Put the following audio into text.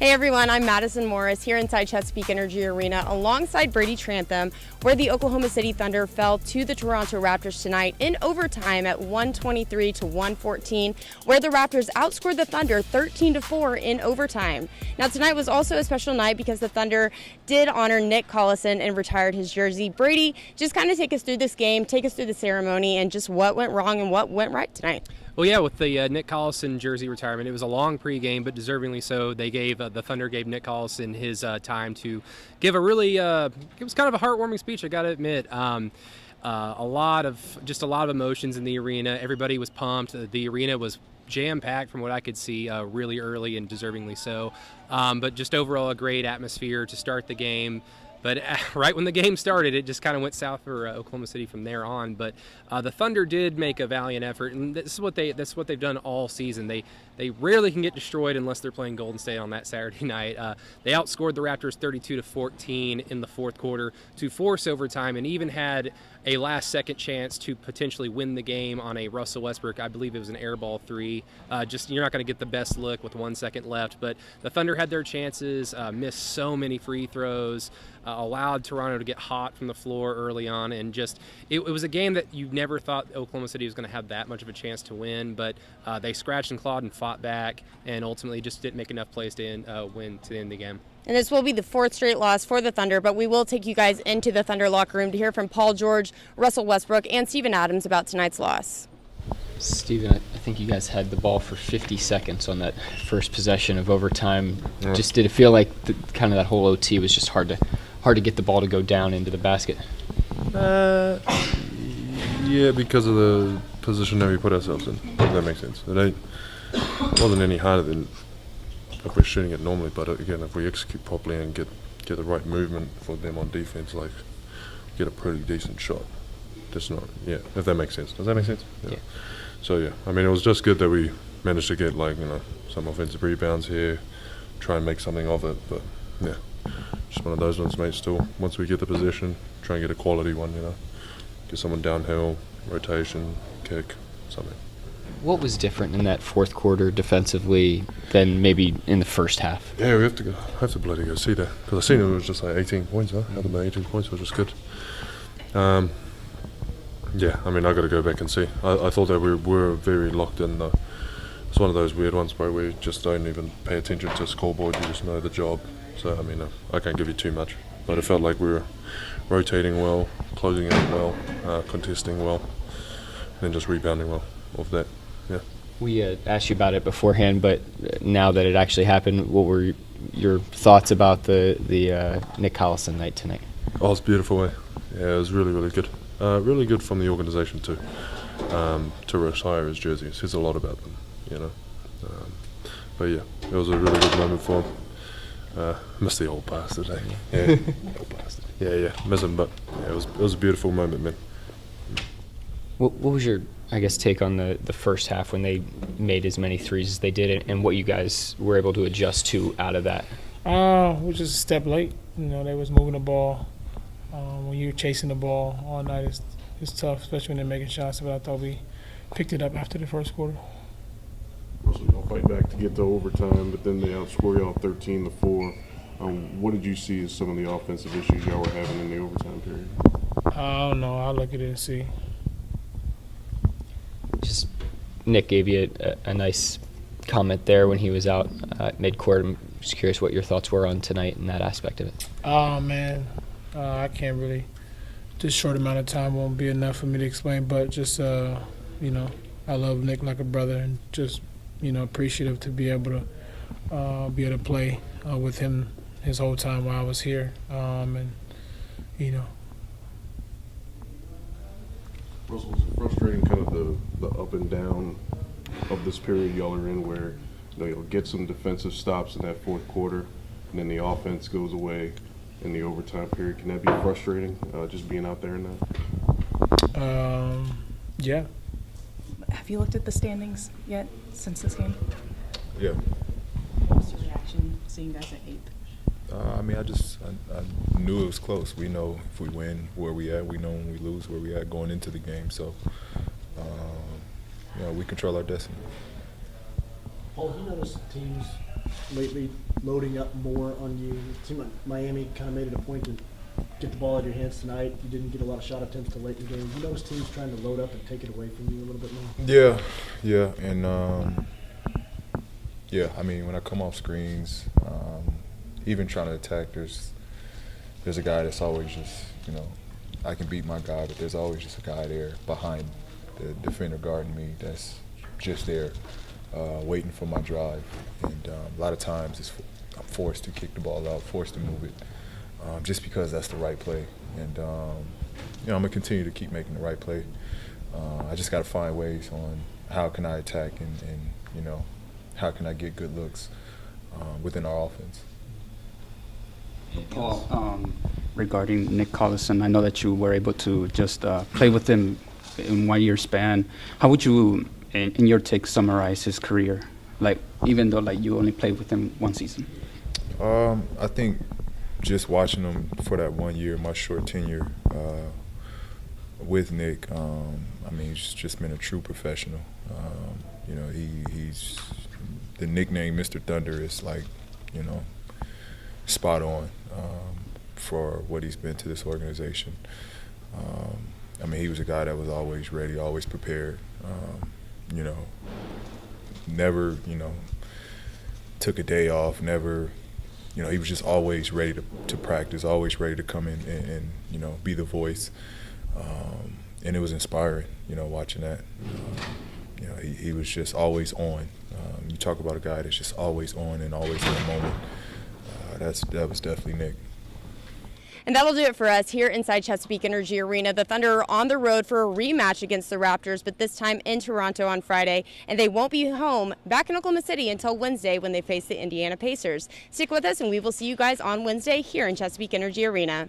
Hey everyone, I'm Madison Morris here inside Chesapeake Energy Arena alongside Brady Trantham, where the Oklahoma City Thunder fell to the Toronto Raptors tonight in overtime at 123 to 114, where the Raptors outscored the Thunder 13-4 in overtime. Now tonight was also a special night because the Thunder did honor Nick Collison and retired his jersey. Brady, just kind of take us through this game, take us through the ceremony, and just what went wrong and what went right tonight. Well, yeah, with the Nick Collison jersey retirement, it was a long pregame, but deservingly so. They gave the Thunder gave Nick Collison his time to give a really it was kind of a heartwarming speech, I got to admit. A lot of emotions in the arena. Everybody was pumped. The arena was jam-packed from what I could see really early, and deservingly so. But just overall a great atmosphere to start the game. But right when the game started, it just kind of went south for Oklahoma City from there on. But the Thunder did make a valiant effort, and that's what they've done all season. They rarely can get destroyed unless they're playing Golden State on that Saturday night. They outscored the Raptors 32-14 in the fourth quarter to force overtime, and even had a last-second chance to potentially win the game on a Russell Westbrook. I believe it was an air ball three. You're not going to get the best look with 1 second left, but the Thunder had their chances, missed so many free throws, allowed Toronto to get hot from the floor early on, and it was a game that you never thought Oklahoma City was going to have that much of a chance to win, but they scratched and clawed and fought back, and ultimately just didn't make enough plays to win to end the game. And this will be the fourth straight loss for the Thunder, but we will take you guys into the Thunder locker room to hear from Paul George, Russell Westbrook, and Steven Adams about tonight's loss. Steven, I think you guys had the ball for 50 seconds on that first possession of overtime. Yeah. Just did it feel like kind of that whole OT was just hard to get the ball to go down into the basket? Yeah, because of the position that we put ourselves in, if that makes sense. It wasn't any harder than if we're shooting it normally, but again, if we execute properly and get the right movement for them on defense, like get a pretty decent shot. Just not, yeah, if that makes sense. Does that make sense? Yeah. So yeah, I mean, it was just good that we managed to get some offensive rebounds here, try and make something of it. But yeah, just one of those ones, mate. Still, once we get the position, try and get a quality one. Get someone downhill, rotation, kick, something. What was different in that fourth quarter defensively than maybe in the first half? Yeah, we have to bloody go see that, because I seen it was just like 18 points. Had them at 18 points, which was good. Yeah, I mean, I got to go back and see. I thought that we were very locked in. It's one of those weird ones where we just don't even pay attention to scoreboard. You just know the job. So I mean, I can't give you too much, but it felt like we were rotating well, closing out well, contesting well, and then just rebounding well off that. Yeah. We asked you about it beforehand, but now that it actually happened, what were your thoughts about the Nick Collison night tonight? Oh, it's beautiful. Yeah, it was really, really good. Really good from the organisation too. To retire his jersey, it says a lot about them, But yeah, it was a really good moment for him. Miss the old bastard, eh? Yeah, old bastard. Yeah, miss him, but yeah, it was a beautiful moment, man. What was your, I guess, take on the first half when they made as many threes as they did, and what you guys were able to adjust to out of that? We were just a step late. They was moving the ball. When you're chasing the ball all night, it's tough, especially when they're making shots. But I thought we picked it up after the first quarter. Russell, y'all fight back to get to overtime, but then they outscore y'all 13-4. What did you see as some of the offensive issues y'all were having in the overtime period? I don't know. I'll look at it and see. Just Nick gave you a nice comment there when he was out mid-court. I'm just curious what your thoughts were on tonight and that aspect of it. Oh, man. I can't really. This short amount of time won't be enough for me to explain, but just, I love Nick like a brother, and just, appreciative to be able to play with him his whole time while I was here. Russell, was it frustrating kind of the up and down of this period y'all are in, where you'll get some defensive stops in that fourth quarter, and then the offense goes away in the overtime period? Can that be frustrating, just being out there in that? Yeah. Have you looked at the standings yet since this game? Yeah. What was your reaction seeing guys at 8th? I knew it was close. We know if we win where we at. We know when we lose where we at going into the game. So, we control our destiny. Paul, you noticed teams lately loading up more on you? It seemed like Miami kind of made it a point to get the ball out of your hands tonight. You didn't get a lot of shot attempts till late in the game. You notice teams trying to load up and take it away from you a little bit more? Yeah, and yeah, I mean, when I come off screens, even trying to attack, there's a guy that's always just, you know, I can beat my guy, but there's always just a guy there behind the defender guarding me that's just there waiting for my drive. And a lot of times I'm forced to kick the ball out, forced to move it, just because that's the right play. And, you know, I'm going to continue to keep making the right play. I just got to find ways on how can I attack and, you know, how can I get good looks within our offense. Paul, regarding Nick Collison, I know that you were able to just play with him in 1 year span. How would you, in your take, summarize his career? Like, even though like you only played with him one season. I think just watching him for that 1 year, my short tenure with Nick, I mean, he's just been a true professional. You know, he's the nickname Mr. Thunder is like, you know, spot on for what he's been to this organization. I mean, he was a guy that was always ready, always prepared. You know, never, you know, took a day off, never, you know, he was just always ready to practice, always ready to come in and you know, be the voice. And it was inspiring, you know, watching that. You know, he was just always on. You talk about a guy that's just always on and always in the moment. That was definitely Nick. And that'll do it for us here inside Chesapeake Energy Arena. The Thunder are on the road for a rematch against the Raptors, but this time in Toronto on Friday. And they won't be home back in Oklahoma City until Wednesday when they face the Indiana Pacers. Stick with us and we will see you guys on Wednesday here in Chesapeake Energy Arena.